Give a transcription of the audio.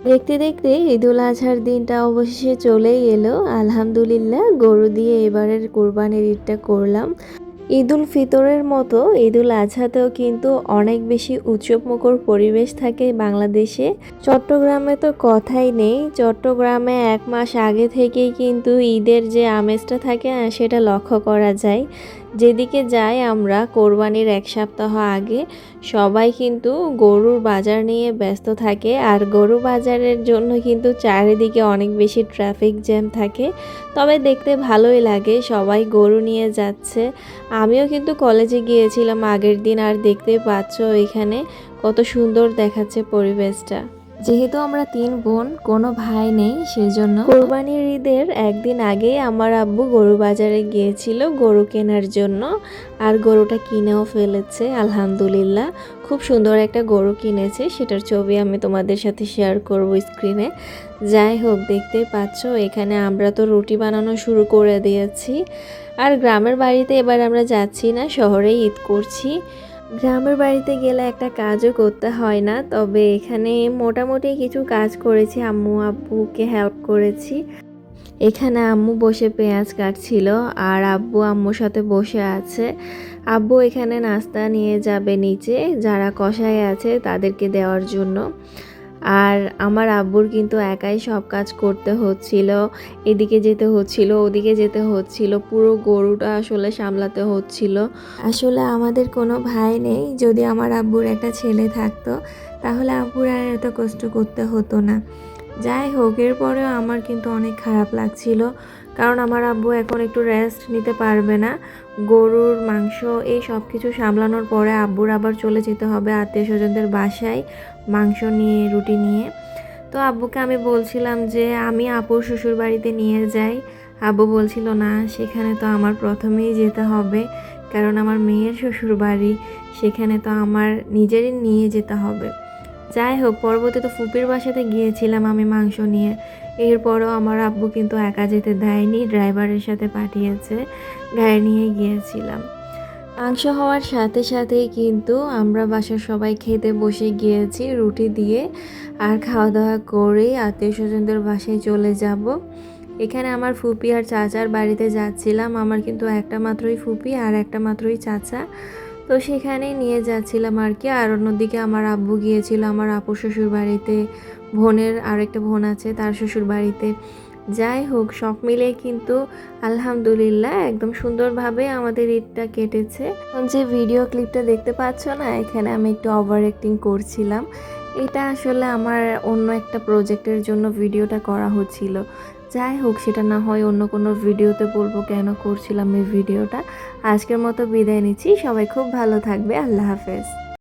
দেখতে দেখতে ঈদুল আজহার দিনটা অবশেষে চলেই এলো। আলহামদুলিল্লাহ, গরু দিয়ে এবারের কোরবানির ঈদটা করলাম। ঈদুল ফিতরের মতো ঈদুল আজহাতেও কিন্তু অনেক বেশি উৎসবমুখর পরিবেশ থাকে বাংলাদেশে। চট্টগ্রামে তো কথাই নেই, চট্টগ্রামে 1 মাস আগে থেকেই কিন্তু ঈদের যে আমেজটা থাকে না সেটা লক্ষ্য করা যায়। যেদিকে যাই আমরা কোরবানির 1 সপ্তাহ আগে সবাই কিন্তু গরুর বাজার নিয়ে ব্যস্ত থাকে, আর গরু বাজারের জন্য কিন্তু চারিদিকে অনেক বেশি ট্রাফিক জ্যাম থাকে। তবে দেখতে ভালোই লাগে, সবাই গরু নিয়ে যাচ্ছে। আমিও কিন্তু কলেজে গিয়েছিলাম আগের দিন, আর দেখতেই পাচ্ছ এখানে কত সুন্দর দেখাচ্ছে পরিবেশটা। যেহেতু আমরা 3 বোন, কোনো ভাই নেই, সেজন্য কোরবানির ঈদের একদিন আগেই আমার আব্বু গরু বাজারে গিয়েছিল গরু কেনার জন্য, আর গরুটা কিনেও ফেলেছে আলহামদুলিল্লাহ। খুব সুন্দর একটা গরু কিনেছে, সেটার ছবি আমি তোমাদের সাথে শেয়ার করব স্ক্রিনে। যাই হোক, দেখতেই পাচ্ছ এখানে আমরা তো রুটি বানানো শুরু করে দিয়েছি। আর গ্রামের বাড়িতে এবার আমরা যাচ্ছি না, শহরেই ঈদ করছি। গ্রামের বাড়িতে গেলে একটা কাজও করতে হয় না, তবে এখানে মোটামুটি কিছু কাজ করেছি, আম্মু আব্বুকে হেল্প করেছি। এখানে আম্মু বসে পেঁয়াজ কাটছিল, আর আব্বু আম্মুর সাথে বসে আছে। আব্বু এখানে নাস্তা নিয়ে যাবে নিচে, যারা কষায় আছে তাদেরকে দেওয়ার জন্য। আর আমার আব্বুর কিন্তু একাই সব কাজ করতে হচ্ছিল, এদিকে যেতে হচ্ছিল, ওদিকে যেতে হচ্ছিল, পুরো গরুটা আসলে সামলাতে হচ্ছিল। আসলে আমাদের কোনো ভাই নেই, যদি আমার আব্বুর একটা ছেলে থাকতো তাহলে আব্বুর আর এত কষ্ট করতে হতো না। যাই হোক, এরপরেও আমার কিন্তু অনেক খারাপ লাগছিল, কারণ আমার আব্বু এখন একটু রেস্ট নিতে পারবে না। গরুর মাংস এই সব কিছু সামলানোর পরে আব্বুর আবার চলে যেতে হবে আত্মীয় স্বজনদের বাসায় মাংস নিয়ে, রুটি নিয়ে। তো আব্বুকে আমি বলছিলাম যে আমি আপুর শ্বশুর বাড়িতে নিয়ে যাই। আব্বু বলছিল না, সেখানে তো আমার প্রথমেই যেতে হবে, কারণ আমার মেয়ের শ্বশুর বাড়ি, সেখানে তো আমার নিজেরই নিয়ে যেতে হবে। যাই হোক, পরবর্তীতে ফুপির বাসাতে গিয়েছিলাম আমি মাংস নিয়ে। এরপরও আমার আব্বু কিন্তু একা যেতে দেয়নি, ড্রাইভারের সাথে পাঠিয়েছে, গাড়ি নিয়ে গিয়েছিলাম। মাংস হওয়ার সাথে সাথেই কিন্তু আমরা বাসার সবাই খেতে বসে গিয়েছি রুটি দিয়ে, আর খাওয়া দাওয়া করেই আত্মীয় স্বজনদের বাসায় চলে যাব। এখানে আমার ফুপি আর চাচার বাড়িতে যাচ্ছিলাম, আমার কিন্তু একটা মাত্রই ফুপি আর একটা মাত্রই চাচা, তো সেখানেই নিয়ে যাচ্ছিলাম আর কি। আর অন্যদিকে আমার আব্বু গিয়েছিল আমার আপুর শ্বশুর বাড়িতে, বোনের আরেকটা বোন আছে তার শ্বশুর বাড়িতে। যাই হোক, সব মিলে কিন্তু আলহামদুলিল্লাহ একদম সুন্দরভাবে আমাদের ঈদটা কেটেছে। যে ভিডিও ক্লিপটা দেখতে পাচ্ছ না, এখানে আমি একটু ওভার অ্যাক্টিং করছিলাম। এটা আসলে আমার অন্য একটা প্রজেক্টের জন্য ভিডিওটা করা হচ্ছিল। যাই হোক, সেটা না হয় অন্য কোনো ভিডিওতে বলবো কেন করছিলাম এই ভিডিওটা। আজকের মতো বিদায় নিচ্ছি, সবাই খুব ভালো থাকবে, আল্লাহ হাফেজ।